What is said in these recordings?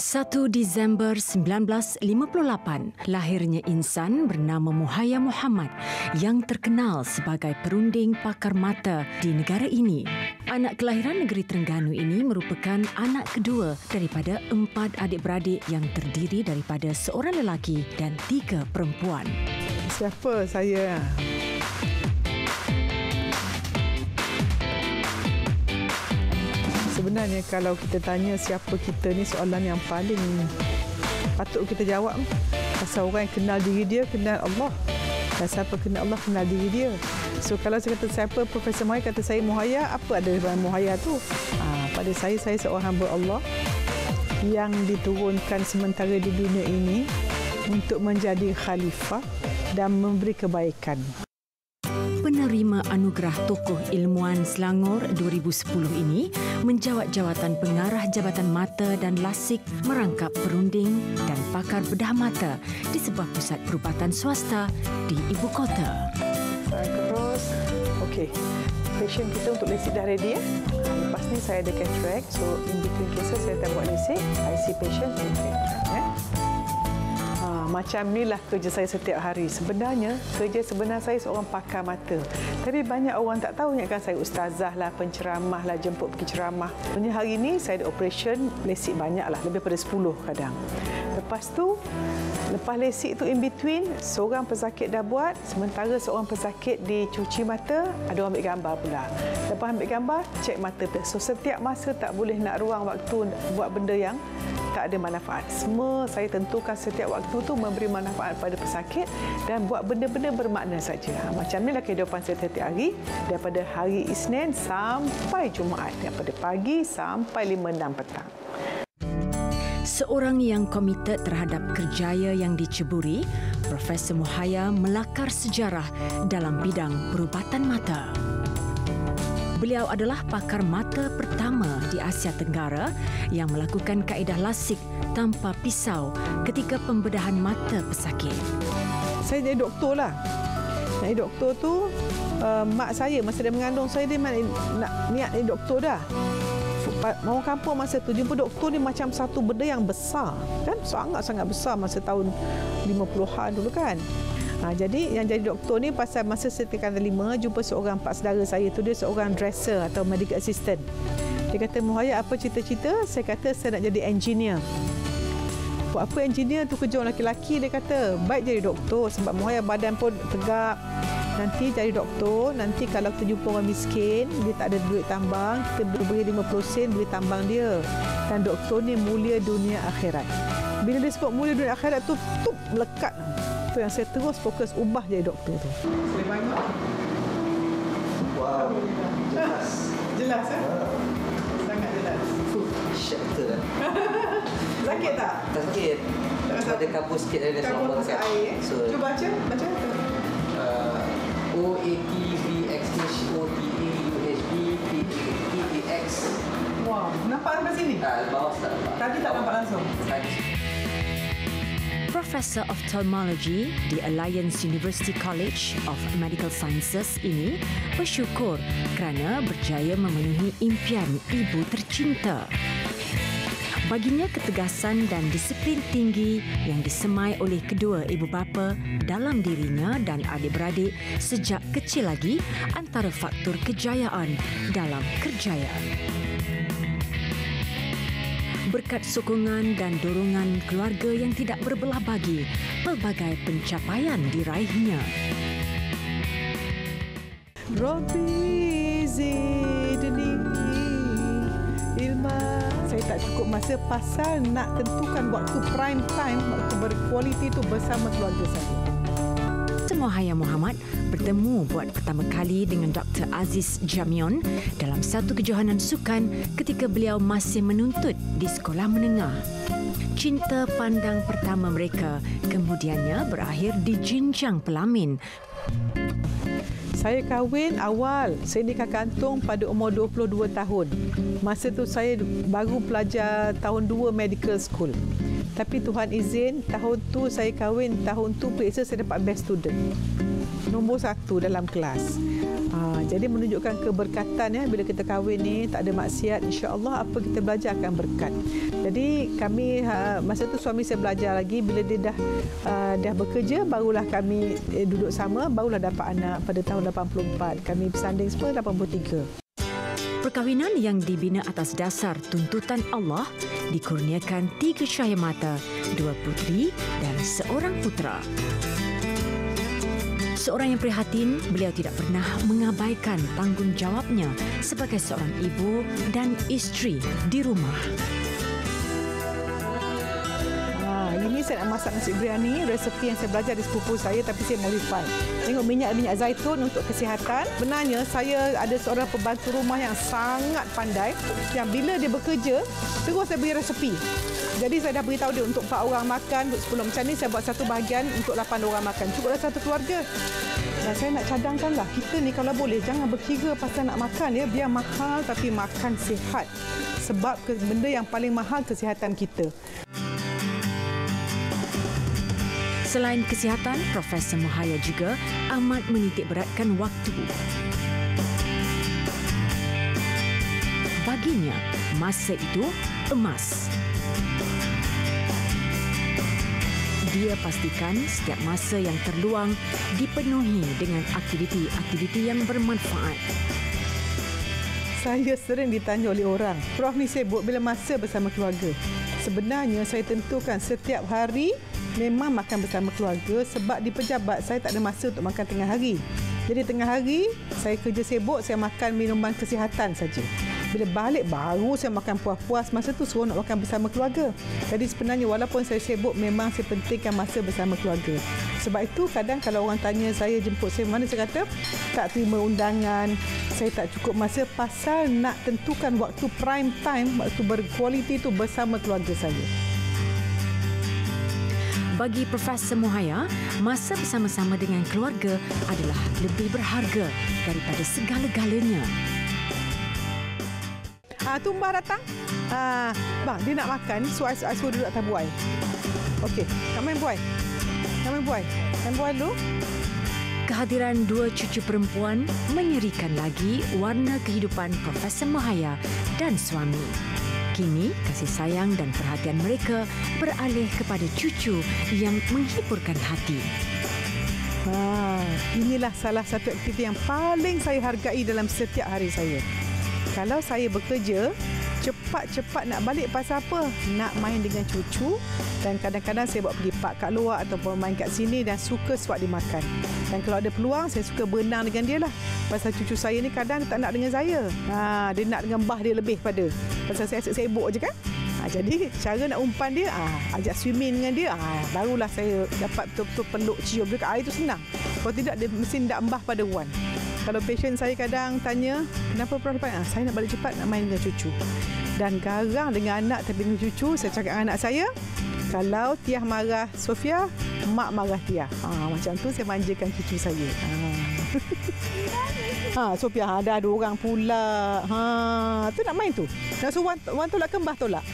1 Disember 1958, lahirnya insan bernama Muhaya Muhammad yang terkenal sebagai perunding pakar mata di negara ini. Anak kelahiran negeri Terengganu ini merupakan anak kedua daripada 4 adik-beradik yang terdiri daripada seorang lelaki dan 3 perempuan. Siapa saya? Sebenarnya kalau kita tanya siapa kita ni, soalan yang paling patut kita jawab. Pasal orang yang kenal diri dia, kenal Allah. Dan siapa kenal Allah, kenal diri dia. So kalau saya kata siapa Profesor Muhaya, kata saya Muhaya, apa ada dalam Muhaya tu? Pada saya seorang hamba Allah yang diturunkan sementara di dunia ini untuk menjadi khalifah dan memberi kebaikan. Penerima anugerah Tokoh Ilmuwan Selangor 2010 ini menjawat jawatan pengarah Jabatan Mata dan Lasik merangkap perunding dan pakar bedah mata di sebuah pusat perubatan swasta di ibu kota. Terus, okey. Patient kita untuk lasik dah ready ya. Lepas ni saya ada cataract, so in between cases saya tak buat lasik. I see patient macam inilah kerja saya setiap hari. Sebenarnya, kerja sebenar saya seorang pakar mata. Tapi banyak orang tak tahu kan saya ustazah lah, penceramah lah, jemput pergi ceramah. Sebenarnya hari ini saya ada operation lasik banyak lah, lebih daripada 10 kadang. Lepas tu, lepas lasik tu in between, seorang pesakit dah buat, sementara seorang pesakit dicuci mata, ada orang ambil gambar pula. Lepas ambil gambar, cek mata. So setiap masa tak boleh nak ruang waktu buat benda yang tak ada manfaat. Semua saya tentukan setiap waktu tu memberi manfaat pada pesakit dan buat benda-benda bermakna saja. Macam inilah kehidupan saya setiap hari daripada hari Isnin sampai Jumaat, daripada pagi sampai 5-6 petang. Seorang yang komited terhadap kerjaya yang diceburi, Profesor Muhaya melakar sejarah dalam bidang perubatan mata. Beliau adalah pakar mata pertama di Asia Tenggara yang melakukan kaedah lasik tanpa pisau ketika pembedahan mata pesakit. Saya jadi doktor lah. Jadi doktor tu, mak saya masa dia mengandung saya, dia nak niat jadi doktor dah. Orang kampung masa tu jumpa doktor ni macam satu benda yang besar. Kan? Sangat-sangat besar masa tahun 50-an dulu kan. Jadi yang jadi doktor ni pasal masa saya tingkat 5, jumpa seorang pak saudara saya tu, dia seorang dresser atau medical assistant. Dia kata, Muhaya, apa cita-cita? Saya kata, saya nak jadi engineer. Buat apa engineer tu, kerja orang lelaki? Dia kata, baik jadi doktor sebab Muhaya badan pun tegap. Nanti jadi doktor, nanti kalau kita jumpa orang miskin, dia tak ada duit tambang, kita beri 50 sen duit tambang dia. Dan doktor ni mulia dunia akhirat. Bila dia sebut mulia dunia akhirat tu, melekat. Itu yang saya terus fokus ubah jadi doktor tu. Boleh banyak. Wow, jelas. Jelas kan? Sangat jelas. Syak betul kan? Sakit tak? Tak sakit. Cuma ada kabur sikit dari kabur kan. So, cuba baca. OATVXOTAUHBPEX. Wow, nampak sampai sini? Bawah tak nampak. Tadi tak nampak langsung? Profesor Ophthalmology di Alliance University College of Medical Sciences ini bersyukur kerana berjaya memenuhi impian ibu tercinta. Baginya ketegasan dan disiplin tinggi yang disemai oleh kedua ibu bapa dalam dirinya dan adik-beradik sejak kecil lagi antara faktor kejayaan dalam kerjaya. Berkat sokongan dan dorongan keluarga yang tidak berbelah bagi, pelbagai pencapaian diraihnya. Rabbi zidni ilma. Saya tak cukup masa pasal nak tentukan waktu prime time, waktu berkualiti itu bersama keluarga saya. Muhaya Muhammad bertemu buat pertama kali dengan Dr. Aziz Jamion dalam satu kejohanan sukan ketika beliau masih menuntut di sekolah menengah. Cinta pandang pertama mereka kemudiannya berakhir di jenjang pelamin. Saya kahwin awal, saya nikah kantung pada umur 22 tahun. Masa tu saya baru pelajar tahun 2 medical school. Tapi Tuhan izin, tahun tu saya kahwin, tahun tu periksa saya dapat best student. Nombor 1 dalam kelas. Jadi menunjukkan keberkatan ya, bila kita kahwin ni tak ada maksiat, insya-Allah apa kita belajar akan berkat. Jadi kami masa tu suami saya belajar lagi, bila dia dah bekerja barulah kami duduk sama, barulah dapat anak pada tahun 84. Kami bersanding semua 83. Perkahwinan yang dibina atas dasar tuntutan Allah dikurniakan 3 cahaya mata, 2 puteri dan seorang putera. Seorang yang prihatin, beliau tidak pernah mengabaikan tanggungjawabnya sebagai seorang ibu dan isteri di rumah. Ini saya nak masak nasi biryani, resepi yang saya belajar di sepupu saya tapi saya modify. Tengok minyak zaitun untuk kesihatan. Benarnya saya ada seorang pembantu rumah yang sangat pandai, yang bila dia bekerja, terus saya beri resepi. Jadi saya dah beritahu dia untuk 4 orang makan, untuk 10 macam ni saya buat satu bahagian untuk 8 orang makan. Cukuplah satu keluarga. Dan saya nak cadangkanlah, kita ni kalau boleh jangan berkira pasal nak makan ya, biar mahal tapi makan sihat. Sebab benda yang paling mahal kesihatan kita. Selain kesihatan, Profesor Muhaya juga amat menitik beratkan waktu. Baginya, masa itu emas. Dia pastikan setiap masa yang terluang dipenuhi dengan aktiviti-aktiviti yang bermanfaat. Saya sering ditanya oleh orang, Prof ni sibuk bila masa bersama keluarga. Sebenarnya saya tentukan setiap hari memang makan bersama keluarga sebab di pejabat saya tak ada masa untuk makan tengah hari. Jadi tengah hari saya kerja sibuk, saya makan minuman kesihatan saja. Bila balik baru saya makan puas-puas, masa tu seronok makan bersama keluarga. Jadi sebenarnya walaupun saya sibuk, memang saya pentingkan masa bersama keluarga. Sebab itu kadang kalau orang tanya saya jemput saya mana, saya kata tak terima undangan, saya tak cukup masa pasal nak tentukan waktu prime time, waktu berkualiti itu bersama keluarga saya. Bagi Profesor Muhaya, masa bersama-sama dengan keluarga adalah lebih berharga daripada segala-galanya. Tumbah datang. Bang, dia nak makan. Suai suruh duduk atas buai. Okey, nak main buai. Main buai dulu. Kehadiran 2 cucu perempuan menyerikan lagi warna kehidupan Profesor Muhaya dan suami. Kini, kasih sayang dan perhatian mereka beralih kepada cucu yang menghiburkan hati. Inilah salah satu aktiviti yang paling saya hargai dalam setiap hari saya. Kalau saya bekerja, cepat-cepat nak balik pasal apa? Nak main dengan cucu, dan kadang-kadang saya bawa pergi park kat luar ataupun main kat sini dan suka suap dia makan. Dan kalau ada peluang, saya suka berenang dengan dia lah. Pasal cucu saya ni kadang dia tak nak dengan saya. Dia nak dengan bah dia lebih pada. Pasal saya asyik sibuk je kan. Jadi cara nak umpan dia, ajak swimming dengan dia, barulah saya dapat betul-betul peluk cium dia kat air tu senang. Kalau tidak, dia mesti nak embah pada wan. Kalau pasien saya kadang tanya, kenapa Prof dapat? Saya nak balik cepat, nak main dengan cucu. Dan garang dengan anak tapi dengan cucu, saya cakap dengan anak saya, kalau Tiah marah Sofia, mak marah Tiah. Macam tu saya manjakan cucu saya. Sofia, ada 2 orang pula. Tu nak main tu. Nak suruh Wan tolak ke Mbah tolak?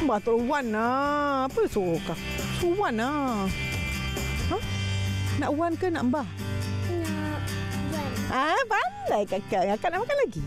Mbah tolak Wan lah. Apa suruh kau? Suruh Wan lah. Nak Wan ke nak Mbah? Pandai kakak. Kakak nak makan lagi?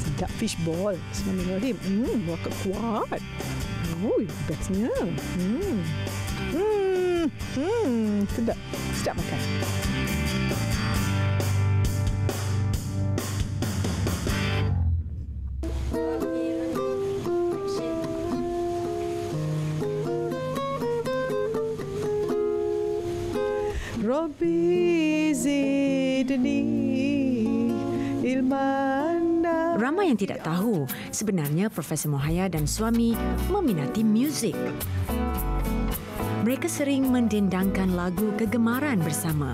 Sedap fishball. Bismillahirrahmanirrahim. Wakak kuat. Bestnya. Sedap. Sedap makan. Rabbi zidni ilman. Ramai yang tidak tahu, sebenarnya Profesor Muhaya dan suami meminati muzik. Mereka sering mendendangkan lagu kegemaran bersama.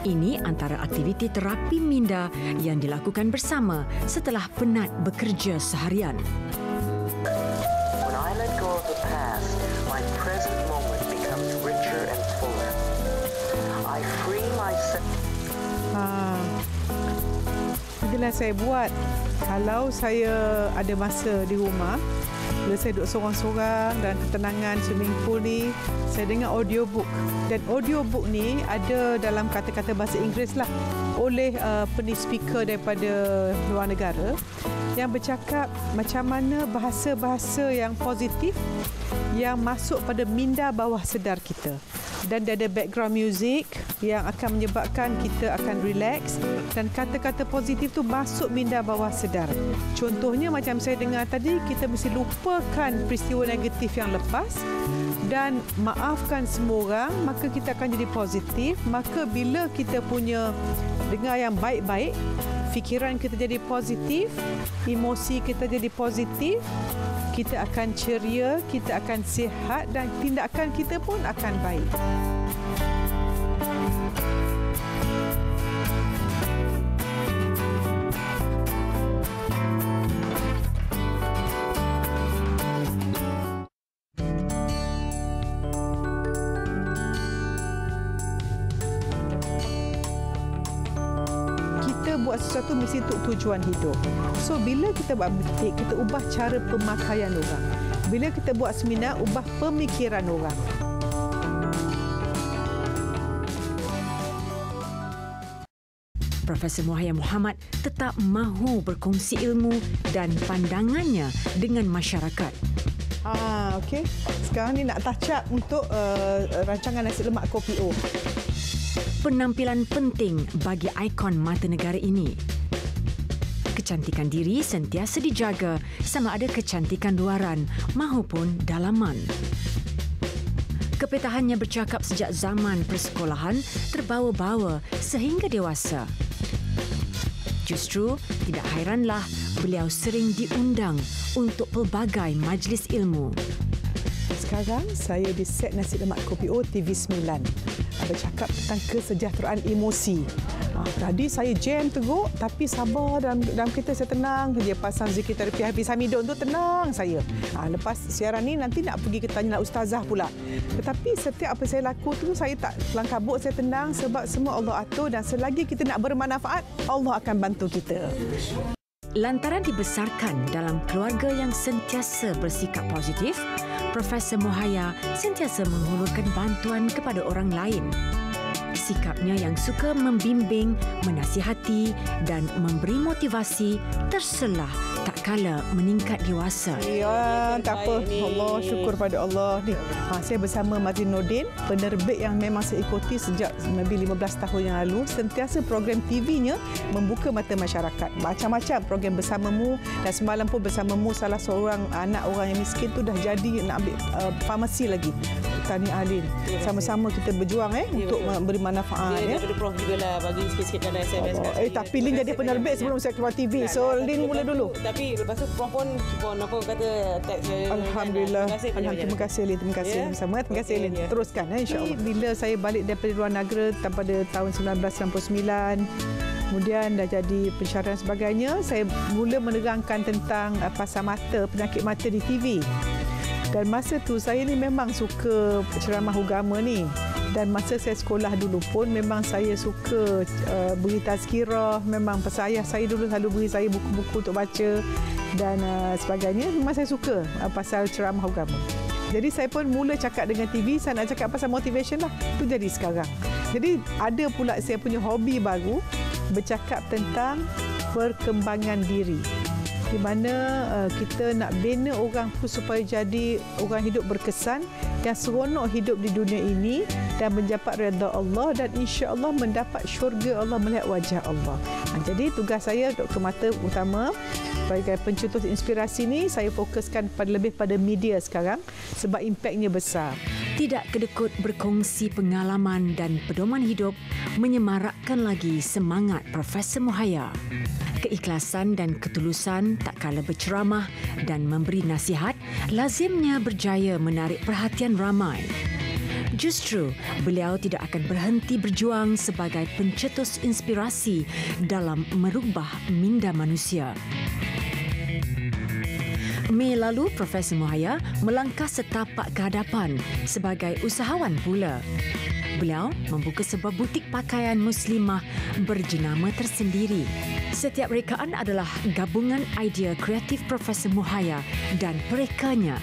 Ini antara aktiviti terapi minda yang dilakukan bersama setelah penat bekerja seharian. When I let go of the past, my present moment becomes richer and fuller. I free myself. Itulah saya buat. Kalau saya ada masa di rumah, Bila saya duduk sorang-sorang dan ketenangan swimming pool ni, saya dengar audiobook. Dan audiobook ni ada dalam kata-kata bahasa Inggeris lah oleh speaker daripada luar negara yang bercakap macam mana bahasa-bahasa yang positif yang masuk pada minda bawah sedar kita. Dan dia ada background music yang akan menyebabkan kita akan relax dan kata-kata positif tu masuk minda bawah sedar. Contohnya macam saya dengar tadi, kita mesti lupakan peristiwa negatif yang lepas dan maafkan semua orang, maka kita akan jadi positif. Maka bila kita punya dengar yang baik-baik, fikiran kita jadi positif, emosi kita jadi positif, kita akan ceria, kita akan sihat dan tindakan kita pun akan baik. Buat sesuatu mesti untuk tujuan hidup. So bila kita buat butik, kita ubah cara pemakaian orang. Bila kita buat seminar, ubah pemikiran orang. Profesor Muhaya Muhammad tetap mahu berkongsi ilmu dan pandangannya dengan masyarakat. Okey. Sekarang ni nak touch up untuk rancangan nasi lemak kopi O. Penampilan penting bagi ikon mata negara ini. Kecantikan diri sentiasa dijaga sama ada kecantikan luaran maupun dalaman. Kepetahannya bercakap sejak zaman persekolahan terbawa-bawa sehingga dewasa. Justru tidak hairanlah beliau sering diundang untuk pelbagai majlis ilmu. Sekarang saya di set nasi lemak kopi O TV9. Bercakap tentang kesejahteraan emosi. Tadi saya jam teruk tapi sabar dalam kereta saya tenang. Dia pasang zikir terapi Hafiz Hamidun tu tenang saya. Lepas siaran ni nanti nak pergi ke tanya ustazah pula. Tetapi setiap apa saya laku tu saya tak kelang kabut, saya tenang sebab semua Allah atur dan selagi kita nak bermanfaat, Allah akan bantu kita. Lantaran dibesarkan dalam keluarga yang sentiasa bersikap positif, Profesor Muhaya sentiasa menghulurkan bantuan kepada orang lain. Sikapnya yang suka membimbing, menasihati dan memberi motivasi terselah tak kala meningkat dewasa. Ya, tak apa. Allah, syukur pada Allah. Saya bersama Mazin Nordin, penerbit yang memang saya ikuti sejak lebih 15 tahun yang lalu. Sentiasa program TV-nya membuka mata masyarakat. Macam-macam program bersamamu dan semalam pun bersamamu salah seorang anak orang yang miskin tu dah jadi nak ambil farmasi lagi. Tani Alin. Sama-sama kita berjuang untuk memberi manfaat. Daripada Prof jugalah bagi sikit-sikit dalam SMS. Tapi Lin jadi penerbit sebelum saya keluar TV. So Lin mula dulu. Tapi lepas tu Prof pun apa kata teks. Alhamdulillah. Terima kasih Lin. Terima kasih bersama. Terima kasih Lin. Teruskan insya-Allah. Bila saya balik daripada luar negara pada tahun 1999, kemudian dah jadi pensyarah dan sebagainya, saya mula menerangkan tentang pasar mata, penyakit mata di TV. Dan masa tu saya ni memang suka ceramah agama ni. Dan masa saya sekolah dulu pun memang saya suka beri tazkirah. Memang pasal ayah saya dulu selalu beri saya buku-buku untuk baca dan sebagainya. Memang saya suka pasal ceramah agama. Jadi saya pun mula cakap dengan TV, saya nak cakap pasal motivation lah. Itu jadi sekarang. Jadi ada pula saya punya hobi baru, bercakap tentang perkembangan diri. Di mana kita nak bina orang tu supaya jadi orang hidup berkesan yang seronok hidup di dunia ini dan mendapat redha Allah dan insya-Allah mendapat syurga Allah, melihat wajah Allah. Jadi tugas saya Doktor Mata utama sebagai pencetus inspirasi ni, saya fokuskan lebih pada media sekarang sebab impaknya besar. Tidak kedekut berkongsi pengalaman dan pedoman hidup menyemarakkan lagi semangat Profesor Muhaya. Keikhlasan dan ketulusan tak kala berceramah dan memberi nasihat lazimnya berjaya menarik perhatian ramai. Justru, beliau tidak akan berhenti berjuang sebagai pencetus inspirasi dalam merubah minda manusia. Mei lalu, Profesor Muhaya melangkah setapak ke hadapan sebagai usahawan pula. Beliau membuka sebuah butik pakaian muslimah berjenama tersendiri. Setiap rekaan adalah gabungan idea kreatif Profesor Muhaya dan perekanya.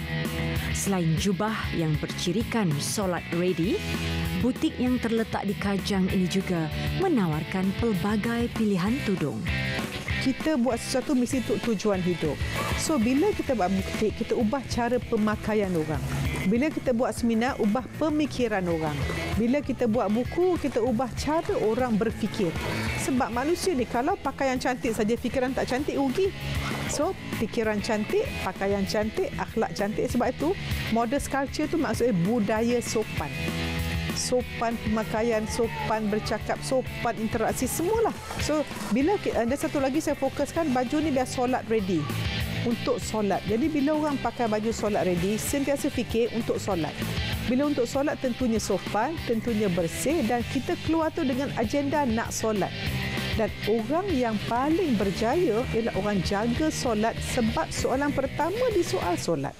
Selain jubah yang bercirikan solat ready, butik yang terletak di Kajang ini juga menawarkan pelbagai pilihan tudung. Kita buat sesuatu mesti untuk tujuan hidup. So, bila kita buat butik, kita ubah cara pemakaian orang. Bila kita buat seminar, ubah pemikiran orang. Bila kita buat buku, kita ubah cara orang berfikir. Sebab manusia ni, kalau pakaian cantik saja, fikiran tak cantik, rugi. So, fikiran cantik, pakaian cantik, akhlak cantik. Sebab itu, modest culture tu maksudnya budaya sopan. Sopan pemakaian, sopan bercakap, sopan interaksi, semualah. So, bila ada satu lagi saya fokuskan, baju ni biar solat ready. Untuk solat. Jadi, bila orang pakai baju solat ready, sentiasa fikir untuk solat. Bila untuk solat, tentunya sopan, tentunya bersih dan kita keluar tu dengan agenda nak solat. Dan orang yang paling berjaya ialah orang jaga solat sebab soalan pertama di soal solat.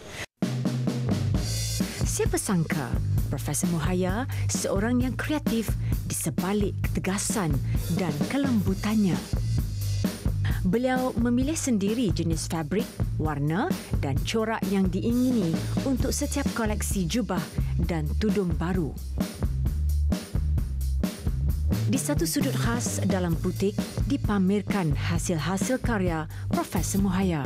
Siapa sangka Profesor Muhaya seorang yang kreatif di sebalik ketegasan dan kelembutannya. Beliau memilih sendiri jenis fabrik, warna dan corak yang diingini untuk setiap koleksi jubah dan tudung baru. Di satu sudut khas dalam butik dipamerkan hasil-hasil karya Profesor Muhaya.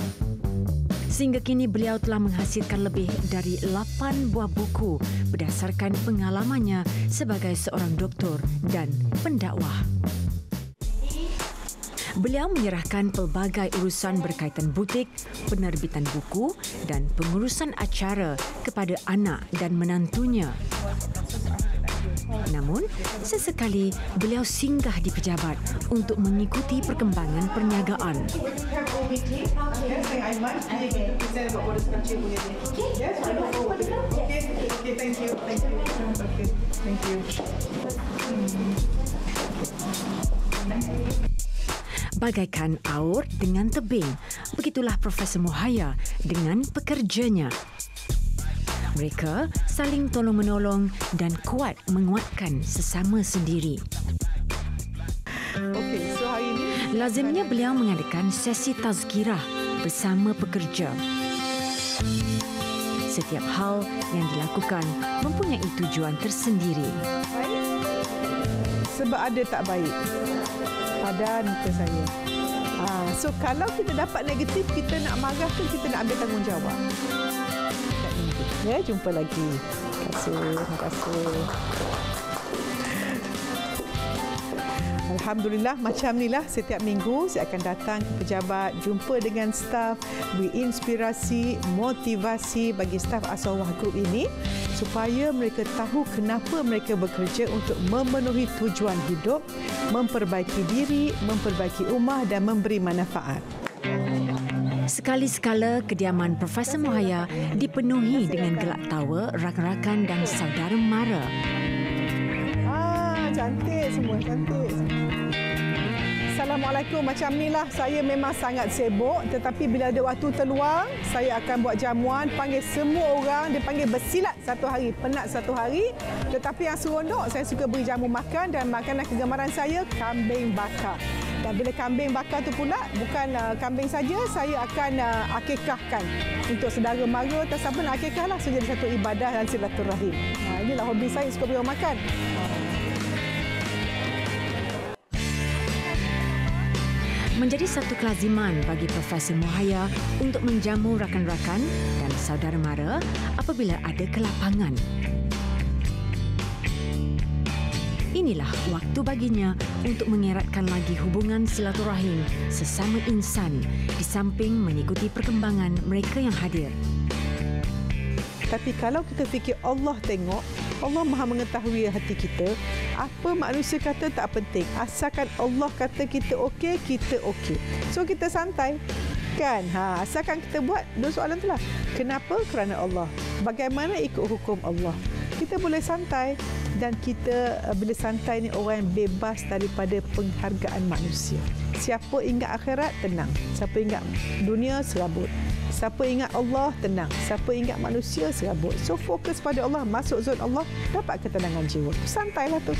Sehingga kini beliau telah menghasilkan lebih dari 8 buah buku berdasarkan pengalamannya sebagai seorang doktor dan pendakwah. Beliau menyerahkan pelbagai urusan berkaitan butik, penerbitan buku dan pengurusan acara kepada anak dan menantunya. Namun, sesekali beliau singgah di pejabat untuk mengikuti perkembangan perniagaan. Bagaikan aur dengan tebing, begitulah Profesor Muhaya dengan pekerjanya. Mereka saling tolong-menolong dan kuat menguatkan sesama sendiri. Okey, so hari ini Lazimnya beliau mengadakan sesi tazkirah bersama pekerja. Setiap hal yang dilakukan mempunyai tujuan tersendiri. sebab ada tak baik pada muka saya. So kalau kita dapat negatif, kita nak marah tu, kita nak ambil tanggungjawab. Ya, jumpa lagi. Terima kasih. Alhamdulillah, macam inilah setiap minggu saya akan datang ke pejabat, jumpa dengan staf, beri inspirasi, motivasi bagi staf Asawah Group ini supaya mereka tahu kenapa mereka bekerja untuk memenuhi tujuan hidup, memperbaiki diri, memperbaiki rumah dan memberi manfaat. Sekali-sekala kediaman Profesor Muhaya dipenuhi dengan gelak tawa rakan-rakan dan saudara mara. Cantik semua, cantik. Assalamualaikum. Macam inilah saya memang sangat sibuk, tetapi bila ada waktu terluang, saya akan buat jamuan, panggil semua orang, dia panggil bersilat satu hari, penat satu hari. Tetapi yang seronok, saya suka beri jamu makan dan makanan kegemaran saya, kambing bakar. Dan bila kambing bakar tu pula, bukan kambing saja, saya akan akikahkan untuk saudara mara atau siapa nak akikah lah. So, jadi satu ibadah dan silaturahim. Inilah hobi saya, suka beri orang makan. Menjadi satu kelaziman bagi Profesor Muhaya untuk menjamu rakan-rakan dan saudara mara apabila ada kelapangan. Inilah waktu baginya untuk mengeratkan lagi hubungan silaturahim sesama insan di samping mengikuti perkembangan mereka yang hadir. Tapi kalau kita fikir Allah tengok, Allah Maha mengetahui hati kita, apa manusia kata tak penting. Asalkan Allah kata kita okey, kita okey. So kita santai. Kan? Asalkan kita buat dua soalan itulah. Kenapa? Kerana Allah. Bagaimana ikut hukum Allah. Kita boleh santai dan kita bila santai ni orang yang bebas daripada penghargaan manusia. Siapa ingat akhirat, tenang. Siapa ingat dunia, serabut. Siapa ingat Allah, tenang. Siapa ingat manusia, serabut. So, fokus pada Allah, masuk zon Allah, dapat ketenangan jiwa. Santailah tu.